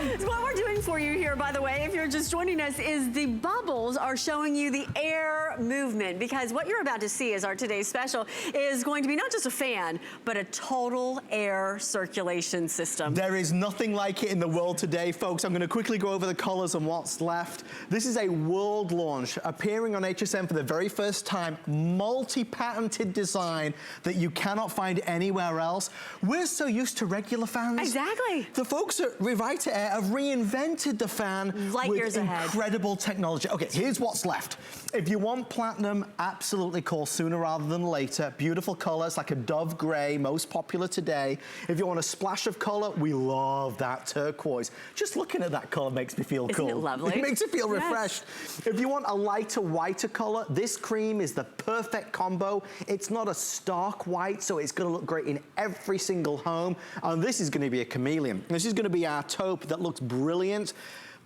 welcome. So what we're doing for you here, by the way, if you're just joining us, is the bubbles are showing you the air movement, because what you're about to see as our today's special is going to be not just a fan, but a total air circulation system. There is nothing like it in the world today, folks. I'm going to quickly go over the colors and what's left. This is a world launch, appearing on HSN for the very first time, multi-patented design that you cannot find anywhere else. We're so used to regular fans. Exactly. The folks at RevitaAir have reinvented the fan light years with ahead. Incredible technology. Okay, here's what's left. If you want platinum, absolutely call sooner rather than later. Beautiful colors like a dove gray, most popular today. If you want a splash of color, we love that turquoise. Just looking at that color makes me feel cool. Isn't it lovely? It makes me feel refreshed. If you want a lighter, whiter color, this cream is the perfect combo. It's not a stark white, so it's gonna look great in every single home. And this is gonna be a chameleon. This is gonna be our taupe that looks brilliant.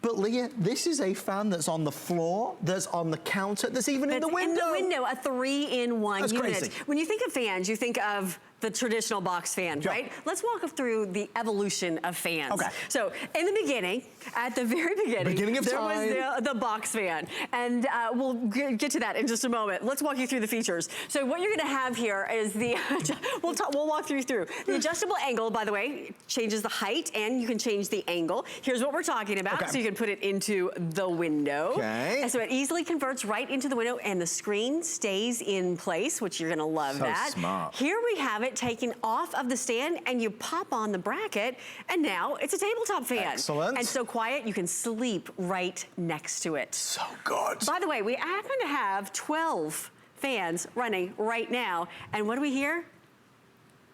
But Leah, this is a fan that's on the floor, that's on the counter, that's even in the window. In the window, a 3-in-1 That's unit. crazy. When you think of fans, you think of the traditional box fan, right? Let's walk through the evolution of fans. Okay. So in the beginning, at the very beginning, of there time. was the box fan. And we'll get to that in just a moment. Let's walk you through the features. So what you're gonna have here is the, we'll walk through. The adjustable angle, by the way, changes the height and you can change the angle. Here's what we're talking about. Okay. So you can put it into the window. Okay. And so it easily converts right into the window and the screen stays in place, which you're gonna love that. Smart. Here we have it taken off of the stand and you pop on the bracket and now it's a tabletop fan. Excellent. And so quiet you can sleep right next to it. So good. By the way, we happen to have 12 fans running right now, and what do we hear?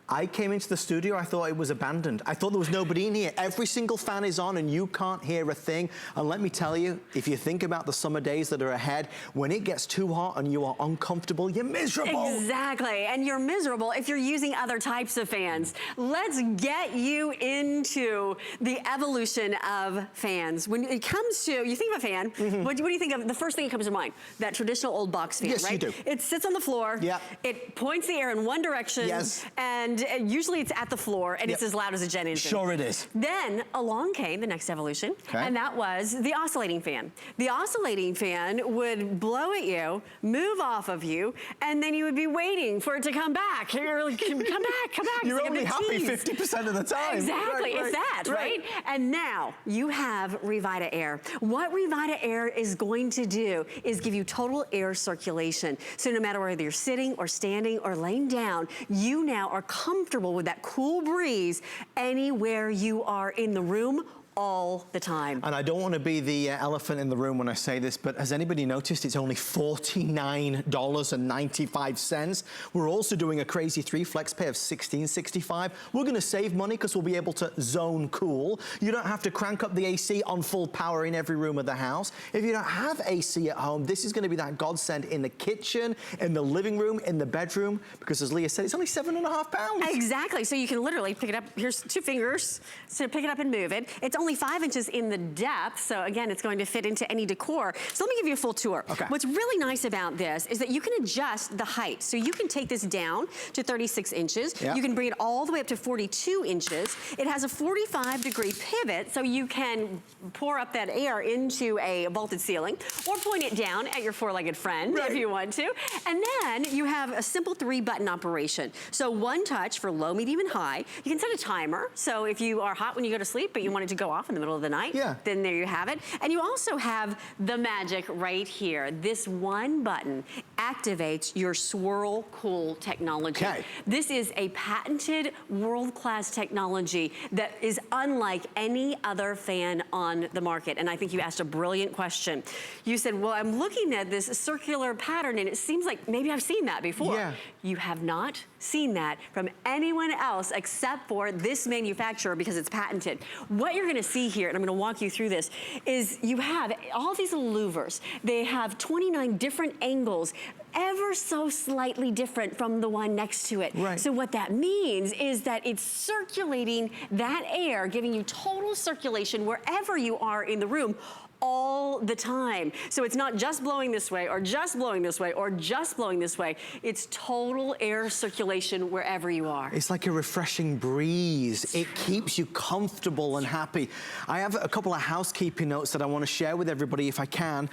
I came into the studio, I thought it was abandoned. I thought there was nobody in here. Every single fan is on and you can't hear a thing. And let me tell you, if you think about the summer days that are ahead, when it gets too hot and you are uncomfortable, you're miserable. Exactly, and you're miserable if you're using other types of fans. Let's get you into the evolution of fans. When it comes to, you think of a fan, what do you think of, the first thing that comes to mind? That traditional old box fan, yes, right? You do. It sits on the floor, it points the air in one direction, and usually it's at the floor, and it's as loud as a jet engine. Sure it is. Then along came the next evolution, and that was the oscillating fan. The oscillating fan would blow at you, move off of you, and then you would be waiting for it to come back. You're like, come back. You're only happy 50% of the time. Exactly, right, it's that, right? And now you have RevitaAir. What RevitaAir is going to do is give you total air circulation. So no matter whether you're sitting or standing or laying down, you now are comfortable with that cool breeze anywhere you are in the room all the time. And I don't want to be the elephant in the room when I say this, but has anybody noticed it's only $49.95? We're also doing a crazy 3 flex pay of $16.65. We're going to save money because we'll be able to zone cool. You don't have to crank up the AC on full power in every room of the house. If you don't have AC at home, this is going to be that godsend in the kitchen, in the living room, in the bedroom, because as Leah said, it's only £7.5 pounds. Exactly, so you can literally pick it up, here's 2 fingers, so pick it up and move it. It's only 5 inches in the depth, so again, it's going to fit into any decor. So let me give you a full tour. Okay. What's really nice about this is that you can adjust the height. So you can take this down to 36 inches. Yep. You can bring it all the way up to 42 inches. It has a 45-degree pivot, so you can pour up that air into a vaulted ceiling, or point it down at your 4-legged friend if you want to. And then you have a simple 3-button operation. So 1 touch for low, medium, and high. You can set a timer, so if you are hot when you go to sleep, but you want it to go off in the middle of the night, then there you have it. And you also have the magic right here. This 1 button activates your Swirl Cool technology. This is a patented world-class technology that is unlike any other fan on the market. And I think you asked a brilliant question. You said, well, I'm looking at this circular pattern and it seems like maybe I've seen that before. You have not seen that from anyone else except for this manufacturer because it's patented. What you're gonna see here, and I'm gonna walk you through this, is you have all these little louvers. They have 29 different angles, ever so slightly different from the one next to it. So what that means is that it's circulating that air, giving you total circulation wherever you are in the room, all the time. So it's not just blowing this way or just blowing this way or just blowing this way. It's total air circulation wherever you are. It's like a refreshing breeze. It keeps you comfortable and happy. I have a couple of housekeeping notes that I want to share with everybody if I can.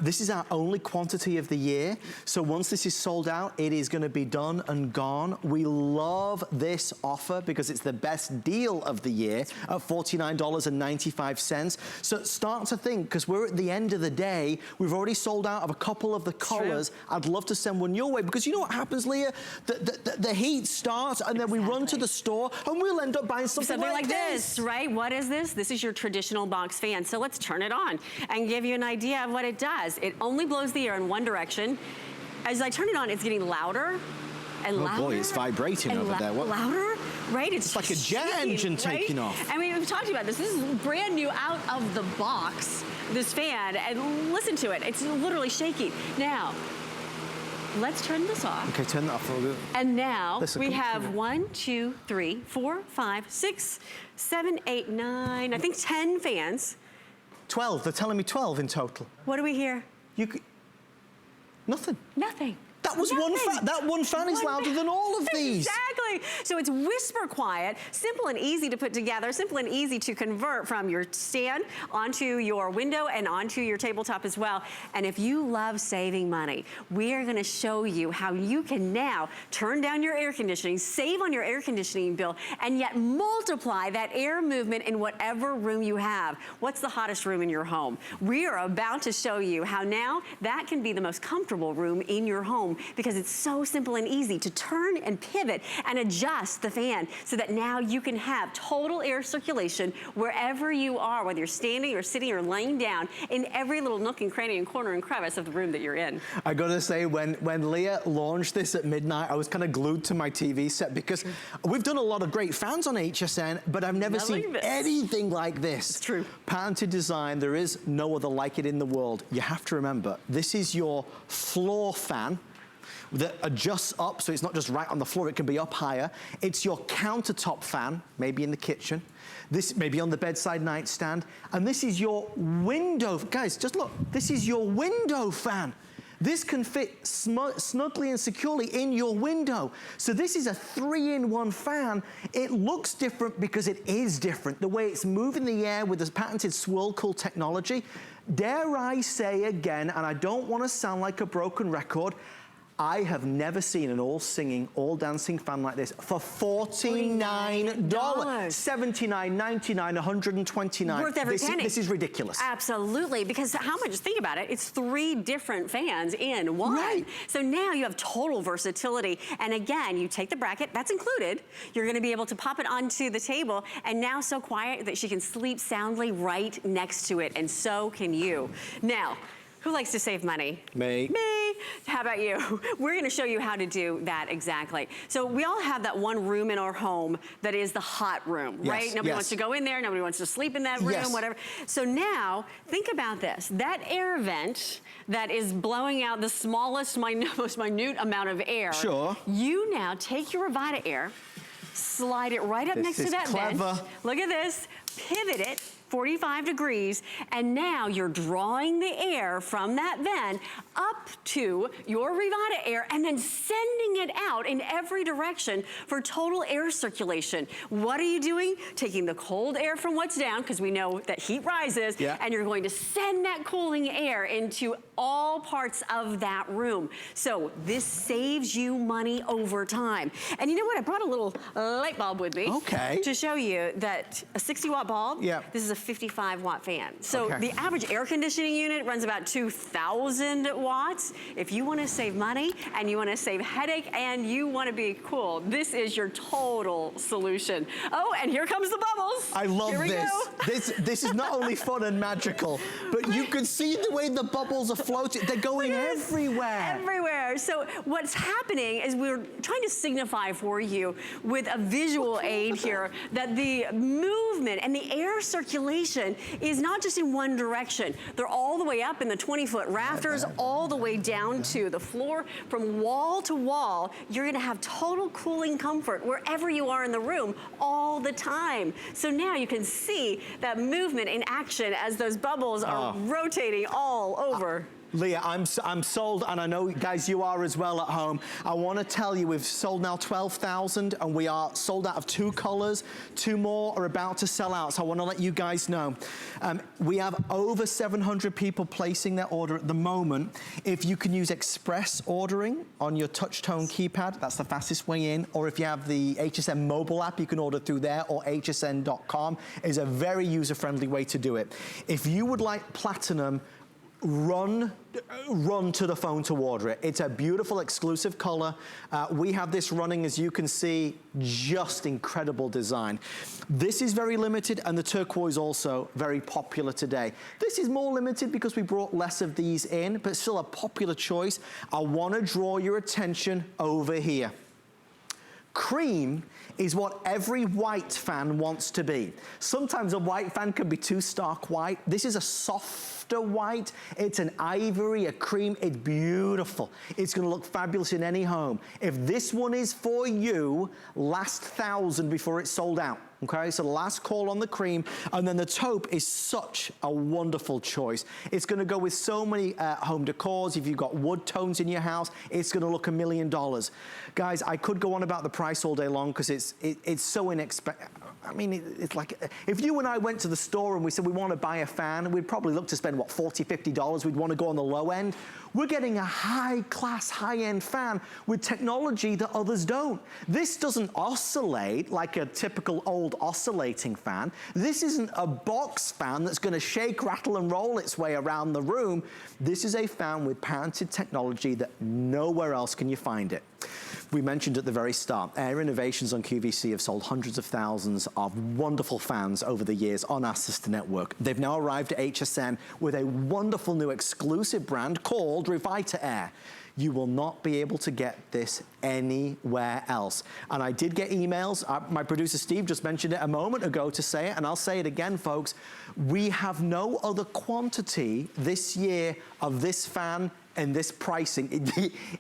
This is our only quantity of the year. So once this is sold out, it is going to be done and gone. We love this offer because it's the best deal of the year at $49.95. So start to think, because we're at the end of the day, we've already sold out of a couple of the colors. I'd love to send one your way, because you know what happens, Leah? The heat starts and then we run to the store and we'll end up buying something like this, right? What is this? This is your traditional box fan. So let's turn it on and give you an idea of what it does. It only blows the air in one direction. As I turn it on, it's getting louder and louder. Oh boy, it's vibrating over there. What? Louder, right? It's like a jet engine taking off. I mean, we've talked about this. This is brand new out of the box, this fan, and listen to it. It's literally shaking. Now, let's turn this off. Okay, turn that off a little bit. And now we have 1, 2, 3, 4, 5, 6, 7, 8, 9, I think 10 fans. 12, they're telling me 12 in total. What do we hear? Nothing. Nothing. That was one fan. That one fan is louder than all of these. Exactly. So it's whisper quiet, simple and easy to put together, simple and easy to convert from your stand onto your window and onto your tabletop as well. And if you love saving money, we are going to show you how you can now turn down your air conditioning, save on your air conditioning bill, and yet multiply that air movement in whatever room you have. What's the hottest room in your home? We are about to show you how now that can be the most comfortable room in your home, because it's so simple and easy to turn and pivot and adjust the fan so that now you can have total air circulation wherever you are, whether you're standing or sitting or laying down, in every little nook and cranny and corner and crevice of the room that you're in. I gotta say, when Leah launched this at midnight, I was kind of glued to my TV set, because we've done a lot of great fans on HSN, but I've never seen anything like this. It's true. Patented design, there is no other like it in the world. You have to remember, this is your floor fan that adjusts up, so it's not just right on the floor, it can be up higher. It's your countertop fan, maybe in the kitchen. This may be on the bedside nightstand. And this is your window. Guys, just look, this is your window fan. This can fit snugly and securely in your window. So this is a 3-in-1 fan. It looks different because it is different. The way it's moving the air with this patented Swirl Cool technology. Dare I say again, and I don't want to sound like a broken record, I have never seen an all-singing, all-dancing fan like this for $49. $79.99, $129. Worth every penny. This is ridiculous. Absolutely, because how much, think about it, it's 3 different fans in one. Right. So now you have total versatility. And again, you take the bracket, that's included. You're gonna be able to pop it onto the table, and now so quiet that she can sleep soundly right next to it, and so can you. Now, who likes to save money? Me. Me. How about you? We're gonna show you how to do that exactly. So we all have that one room in our home that is the hot room, right? Nobody wants to go in there, nobody wants to sleep in that room, whatever. So now, think about this. That air vent that is blowing out the smallest, most minute amount of air. Sure. You now take your RevitaAir, slide it right up next to that vent. Look at this, pivot it 45 degrees, and now you're drawing the air from that vent up to your RevitaAir and then sending it out in every direction for total air circulation. What are you doing? Taking the cold air from what's down, because we know that heat rises, and you're going to send that cooling air into all parts of that room. So this saves you money over time. And you know what? I brought a little light bulb with me to show you that a 60-watt bulb, this is a 55-watt fan. So the average air conditioning unit runs about 2,000 watts. If you want to save money and you want to save headache and you want to be cool, this is your total solution. Oh, and here comes the bubbles. I love this. This is not only fun and magical, but you can see the way the bubbles are floating. They're going everywhere. Everywhere. So what's happening is we're trying to signify for you with a visual aid here that the movement and And the air circulation is not just in one direction. They're all the way up in the 20-foot rafters, all the way down to the floor. From wall to wall, you're gonna have total cooling comfort wherever you are in the room all the time. So now you can see that movement in action as those bubbles are rotating all over. Leah, I'm sold, and I know, guys, you are as well at home. I want to tell you, we've sold now 12,000, and we are sold out of 2 colors. 2 more are about to sell out, so I want to let you guys know. We have over 700 people placing their order at the moment. If you can use express ordering on your touch-tone keypad, that's the fastest way in, or if you have the HSN mobile app, you can order through there, or hsn.com is a very user-friendly way to do it. If you would like platinum, run to the phone to order it. It's a beautiful exclusive color. We have this running, as you can see, just incredible design. This is very limited, and the turquoise also very popular today. This is more limited because we brought less of these in, but still a popular choice. I want to draw your attention over here. Cream is what every white fan wants to be. Sometimes a white fan can be too stark white. This is a softer white. It's an ivory, a cream. It's beautiful. It's gonna look fabulous in any home. If this one is for you, last 1,000 before it's sold out. Okay, so the last call on the cream, and then the taupe is such a wonderful choice. It's gonna go with so many home decors. If you've got wood tones in your house, it's gonna look $1 million. Guys, I could go on about the price all day long because it's so inexpensive. I mean, it's like, if you and I went to the store and we said we want to buy a fan, we'd probably look to spend, what, $40, $50? We'd want to go on the low end. We're getting a high-class, high-end fan with technology that others don't. This doesn't oscillate like a typical old oscillating fan. This isn't a box fan that's going to shake, rattle, and roll its way around the room. This is a fan with patented technology that nowhere else can you find it. We mentioned at the very start, Air Innovations on QVC have sold hundreds of thousands of wonderful fans over the years on our sister network. They've now arrived at HSN with a wonderful new exclusive brand called RevitaAir. You will not be able to get this anywhere else. And I did get emails. My producer Steve just mentioned it a moment ago to say it, and I'll say it again, folks. We have no other quantity this year of this fan and this pricing.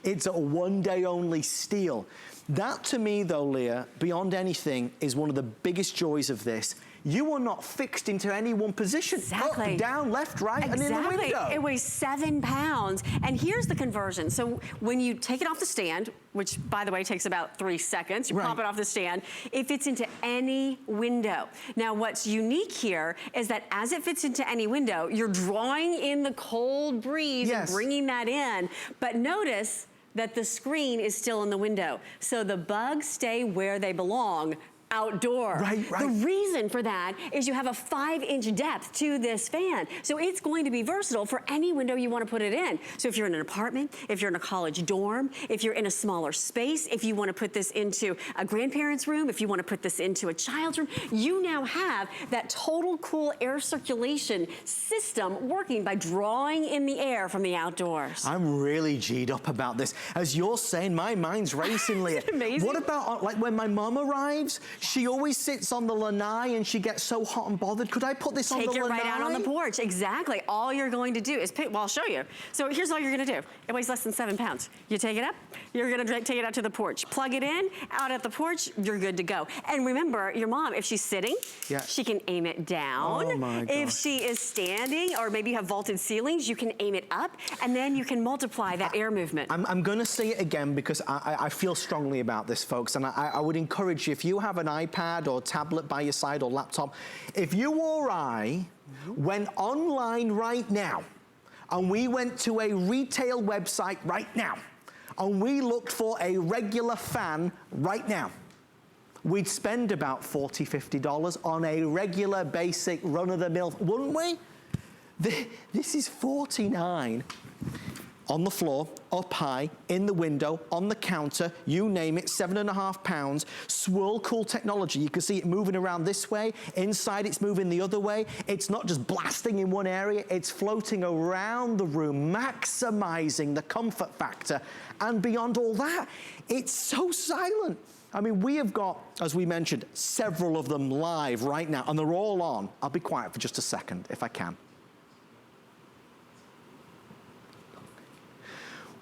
It's a one-day only steal. That to me though, Leah, beyond anything, is one of the biggest joys of this. You are not fixed into any one position. Exactly. Up, down, left, right, and in the window. It weighs 7 pounds. And here's the conversion. So when you take it off the stand, which by the way takes about 3 seconds, you pop it off the stand, it fits into any window. Now what's unique here is that as it fits into any window, you're drawing in the cold breeze and bringing that in. But notice that the screen is still in the window. So the bugs stay where they belong, outdoor. Right. The reason for that is you have a 5-inch depth to this fan. So it's going to be versatile for any window you want to put it in. So if you're in an apartment, if you're in a college dorm, if you're in a smaller space, if you want to put this into a grandparent's room, if you want to put this into a child's room, you now have that total cool air circulation system working by drawing in the air from the outdoors. I'm really G'd up about this. As you're saying, my mind's racing, Leah. Isn't it amazing? What about, like, when my mom arrives, she always sits on the lanai and she gets so hot and bothered. Could I put this on the lanai? Take it right out on the porch. Exactly. All you're going to do is pick, well, I'll show you. So here's all you're gonna do. It weighs less than 7 pounds. You take it up, you're gonna take it out to the porch. Plug it in, out at the porch, you're good to go. And remember, your mom, if she's sitting, she can aim it down. Oh my gosh. If she is standing, or maybe you have vaulted ceilings, you can aim it up, and then you can multiply that air movement. I'm gonna say it again because I feel strongly about this, folks, and I would encourage you, if you have an iPad or tablet by your side or laptop, if you or I went online right now and we went to a retail website right now and we looked for a regular fan right now, we'd spend about $40, $50 on a regular basic run-of-the-mill, wouldn't we? This is $49 on the floor, up high, in the window, on the counter, you name it, 7.5 pounds. Swirl Cool technology. You can see it moving around this way. Inside, it's moving the other way. It's not just blasting in one area, it's floating around the room, maximizing the comfort factor. And beyond all that, it's so silent. I mean, we have got, as we mentioned, several of them live right now, and they're all on. I'll be quiet for just a second, if I can.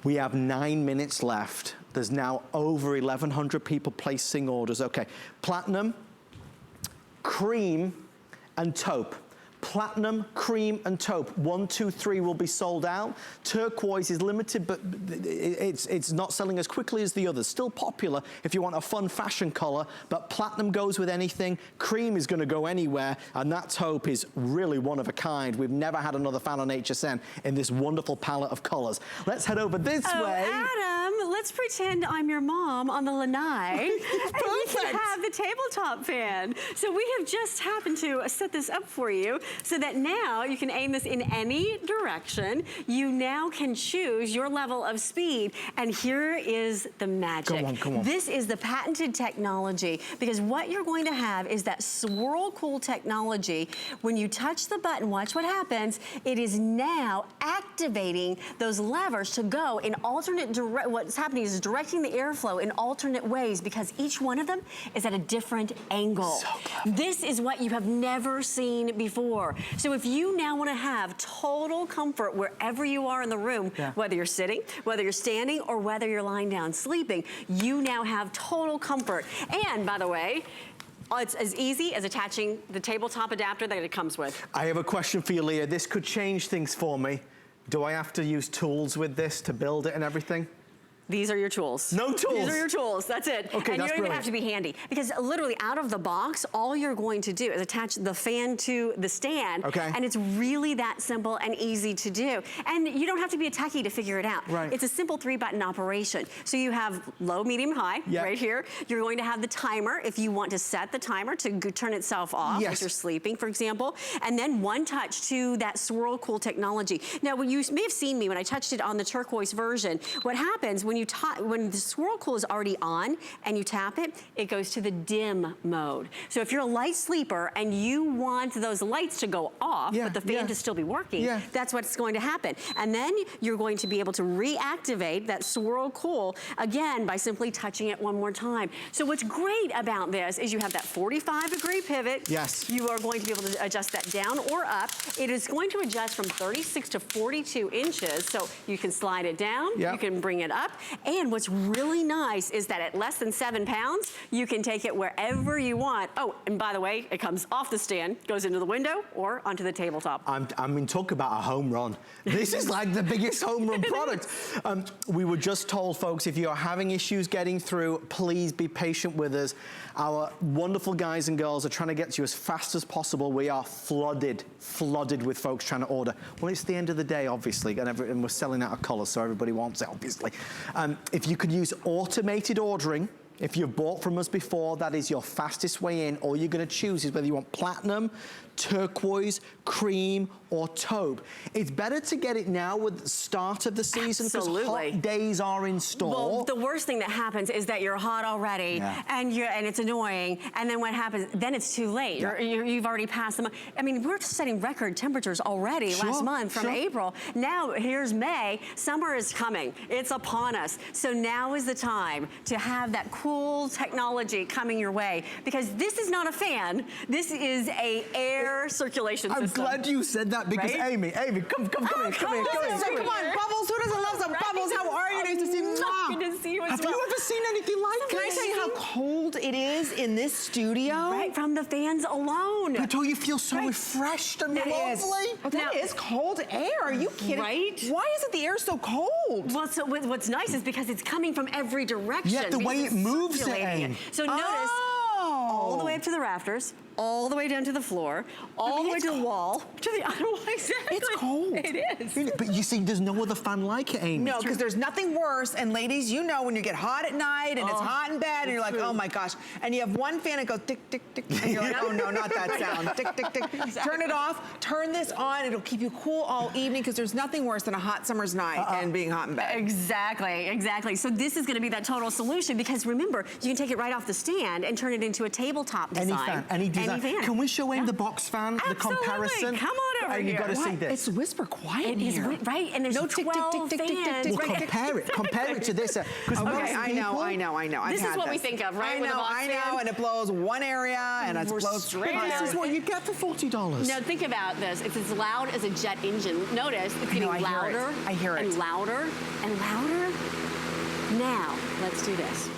We have 9 minutes left. There's now over 1,100 people placing orders. Okay, platinum, cream, and taupe. Platinum, cream, and taupe. 1, 2, 3 will be sold out. Turquoise is limited, but it's not selling as quickly as the others. Still popular if you want a fun fashion color, but platinum goes with anything. Cream is gonna go anywhere, and that taupe is really one of a kind. We've never had another fan on HSN in this wonderful palette of colors. Let's head over this way. Adam, let's pretend I'm your mom on the lanai. And you can have the tabletop fan. So we have just happened to set this up for you, so that now you can aim this in any direction. You now can choose your level of speed, and here is the magic. Go on, come on. This is the patented technology, because what you're going to have is that Swirl Cool technology. When you touch the button, watch what happens. It is now activating those levers to go in alternate direct. What's happening is directing the airflow in alternate ways, because each one of them is at a different angle. So clever. This is what you have never seen before. So if you now want to have total comfort wherever you are in the room, whether you're sitting, whether you're standing, or whether you're lying down sleeping, you now have total comfort. And by the way, it's as easy as attaching the tabletop adapter that it comes with. I have a question for you, Leah. This could change things for me. Do I have to use tools with this to build it and everything? These are your tools. No tools. These are your tools, that's it. Okay, and that's you don't even have to be handy, because literally out of the box, all you're going to do is attach the fan to the stand. Okay. And it's really that simple and easy to do. And you don't have to be a techie to figure it out. Right. It's a simple 3-button operation. So you have low, medium, high right here. You're going to have the timer if you want to set the timer to turn itself off if you're sleeping, for example. And then one touch to that Swirl Cool technology. Now, when you may have seen me when I touched it on the turquoise version, what happens when when the Swirl Cool is already on and you tap it, it goes to the dim mode. So if you're a light sleeper and you want those lights to go off, but the fan to still be working, that's what's going to happen. And then you're going to be able to reactivate that Swirl Cool again by simply touching it one more time. So what's great about this is you have that 45-degree pivot. Yes. You are going to be able to adjust that down or up. It is going to adjust from 36 to 42 inches. So you can slide it down, you can bring it up. And what's really nice is that at less than 7 pounds, you can take it wherever you want. Oh, and by the way, it comes off the stand, goes into the window or onto the tabletop. I mean, talk about a home run. This is like the biggest home run product. We were just told, folks, if you are having issues getting through, please be patient with us. Our wonderful guys and girls are trying to get to you as fast as possible. We are flooded with folks trying to order. Well, it's the end of the day, obviously, and we're selling out of colors, so everybody wants it, obviously. If you could use automated ordering, if you've bought from us before, that is your fastest way in. All you're gonna choose is whether you want platinum, turquoise, cream, or taupe. It's better to get it now with the start of the season, because hot days are in store. Well, the worst thing that happens is that you're hot already, and it's annoying, and then what happens, then it's too late. You've already passed them. I mean, we're setting record temperatures already last month from April. Now, here's May. Summer is coming. It's upon us. So now is the time to have that cool technology coming your way, because this is not a fan. This is a air circulation system. I'm glad you said that, because Amy, come here. Come on, Bubbles, who doesn't love some Bubbles? How are you? Nice to see you. Good to see you as Have you ever seen anything like this? Can I tell you how cold it is in this studio? Right, from the fans alone. But don't you feel so refreshed and lovely? Oh, that is cold air. Are you kidding? Right? Why isn't the air so cold? Well, so what's nice is because it's coming from every direction. Yeah, the way it moves it, Amy. So notice, all the way up to the rafters, all the way down to the floor, all the way to the wall, to the exactly. It's cold. It is. But you see, there's no other fan like it, Amy. No, because there's nothing worse. And ladies, you know when you get hot at night and it's hot in bed and you're like, oh my gosh. And you have one fan that goes tick, tick, tick. And you're like, oh no, not that sound. Tick, tick, tick. Exactly. Turn it off. Turn this on. It'll keep you cool all evening, because there's nothing worse than a hot summer's night and being hot in bed. Exactly. So this is going to be that total solution, because remember, you can take it right off the stand and turn it into a tabletop design. Any design design. fan. Can we show him the box fan, the comparison? Come on over and here. You've got to see this. It's whisper quiet It is, here. right? And there's no tick, 12 tick, tick, tick, tick, fans. tick, Well, tick, tick. compare it to this. Because Okay, I know. I've This is had what we this. think of, right? I with a know, box I fan. know, and it blows one area, and it We're blows straight hot out. This is air. what you get for $40. Now think about this. It's as loud as a jet engine. Notice it's getting I hear it. louder I hear it. and louder and louder. Now, let's do this.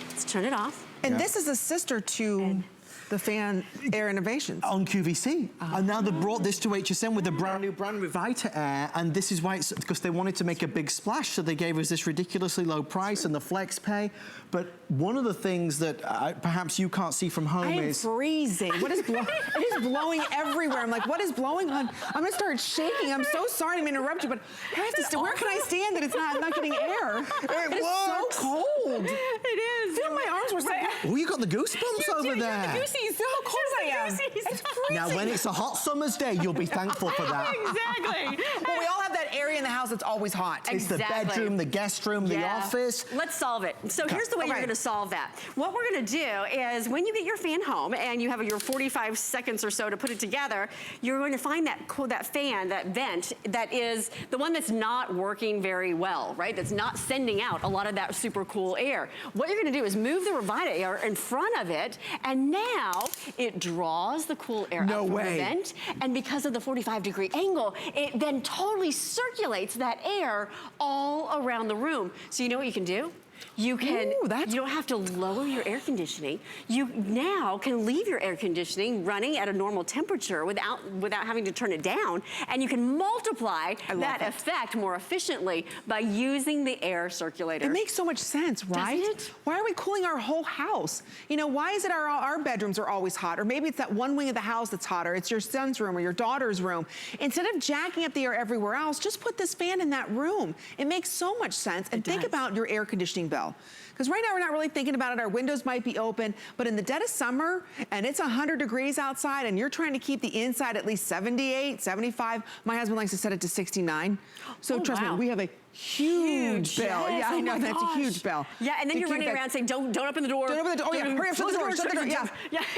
Let's turn it off. And this is a sister to the fan Air Innovations. On QVC. And now they brought this to HSN with a brand new brand, RevitaAir, and this is why it's, because they wanted to make a big splash, so they gave us this ridiculously low price and the flex pay. But one of the things that perhaps you can't see from home I am is... freezing. What is blowing? It is blowing everywhere. I'm like, what is blowing on? I'm gonna start shaking. I'm so sorry to interrupt you, but I have to where can I stand that it's not getting air? It's so cold. It is. Feel my arms were so Oh, you got the goosebumps over there. Feel how cold I am. It's freezing. Now, when it's a hot summer's day, you'll be thankful for that. Exactly. Well, we all have that area in the house that's always hot. It's the bedroom, the guest room, the office. Let's solve it. So here's the way you're going to solve that. What we're going to do is when you get your fan home and you have your 45 seconds or so to put it together, you're going to find that fan, that vent, that is the one that's not working very well, right? That's not sending out a lot of that super cool air. What you're going to do is move the RevitaAir in front of it, and now it draws the cool air up from the vent, and because of the 45-degree angle, it then totally circulates that air all around the room. So you know what you can do? You can, you don't have to lower your air conditioning. You now can leave your air conditioning running at a normal temperature without having to turn it down, and you can multiply that effect more efficiently by using the air circulator. It makes so much sense, right? Doesn't it? Why are we cooling our whole house? You know, why is it our bedrooms are always hot? Or maybe it's that one wing of the house that's hotter. It's your son's room or your daughter's room. Instead of jacking up the air everywhere else, just put this fan in that room. It makes so much sense. And think about your air conditioning bill. Because right now we're not really thinking about it. Our windows might be open, but in the dead of summer and it's 100 degrees outside and you're trying to keep the inside at least 78, 75. My husband likes to set it to 69. So trust me, we have a huge bill. Yes, Yeah, I know, that's a huge bill. Yeah, and then you're running around saying, don't open the door. Don't open the door. Oh, yeah, hurry up, shut the door, shut the door. Yeah.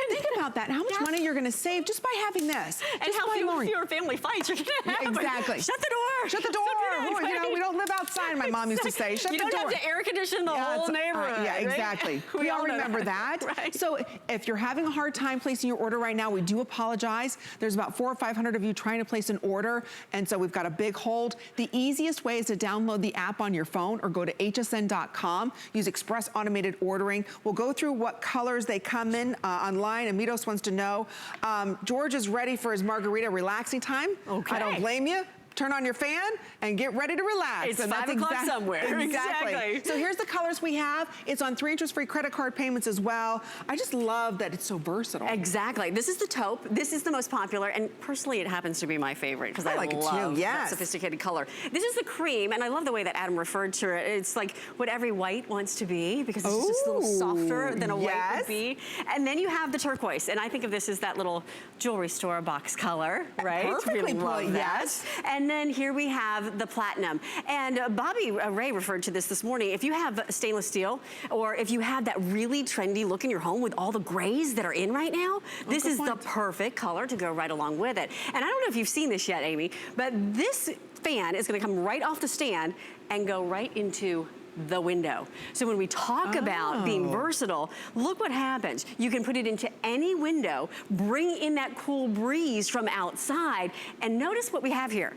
Think about that, how much money you're gonna save just by having this. And how fewer family fights you're gonna have. Exactly. Shut the door. Shut the door. You know, we don't live outside, my mom used to say. Shut the door. You don't have to air condition the whole neighborhood. Yeah, exactly. Right? We all remember that. Right. So if you're having a hard time placing your order right now, we do apologize. There's about 400 or 500 of you trying to place an order, and so we've got a big hold. The easiest way is to download the app on your phone or go to hsn.com, use express automated ordering. We'll go through what colors they come in online. Amitos wants to know. George is ready for his margarita relaxing time. Okay. I don't blame you. Turn on your fan and get ready to relax. It's and 5 o'clock somewhere. Exactly. So here's the colors we have. It's on 3 interest-free credit card payments as well. I just love that it's so versatile. Exactly. This is the taupe. This is the most popular, and personally, it happens to be my favorite because I like love it too. that sophisticated color. This is the cream, and I love the way that Adam referred to it. It's like what every white wants to be because it's just a little softer than a white would be. And then you have the turquoise, and I think of this as that little jewelry store box color, right? Perfectly put, yes. And then here we have the platinum. And Bobby Ray referred to this morning. If you have stainless steel, or if you have that really trendy look in your home with all the grays that are in right now, this is the perfect color to go right along with it. And I don't know if you've seen this yet, Amy, but this fan is gonna come right off the stand and go right into the window. So when we talk about being versatile, look what happens. You can put it into any window, bring in that cool breeze from outside, and notice what we have here.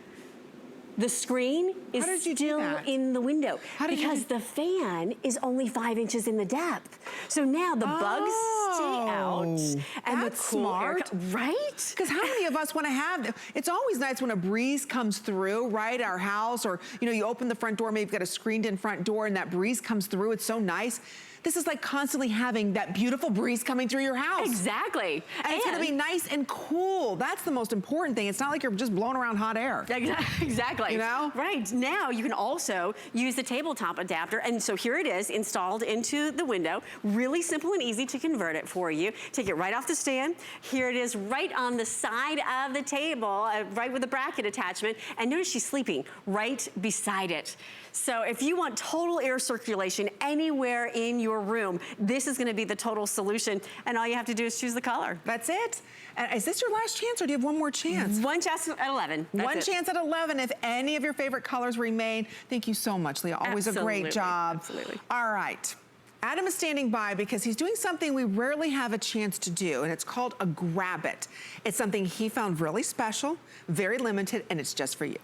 The screen is still in the window because the fan is only 5 inches in the depth. So now the bugs stay out and the cool air, right? Because how many of us want to have, it's always nice when a breeze comes through, right? Our house, or you know, you open the front door, maybe you've got a screened in front door and that breeze comes through, it's so nice. This is like constantly having that beautiful breeze coming through your house. Exactly. And it's gonna be nice and cool. That's the most important thing. It's not like you're just blowing around hot air. Exactly. You know? Right. Now you can also use the tabletop adapter. And so here it is installed into the window. Really simple and easy to convert it for you. Take it right off the stand. Here it is right on the side of the table, right with the bracket attachment. And notice she's sleeping right beside it. So if you want total air circulation anywhere in your your room, this is gonna be the total solution. And all you have to do is choose the color. That's it. And is this your last chance, or do you have one more chance? One chance at 11. One chance at 11 if any of your favorite colors remain. Thank you so much, Leah. Always a great job. Absolutely. All right. Adam is standing by because he's doing something we rarely have a chance to do, and it's called a grab it. It's something he found really special, very limited, and it's just for you.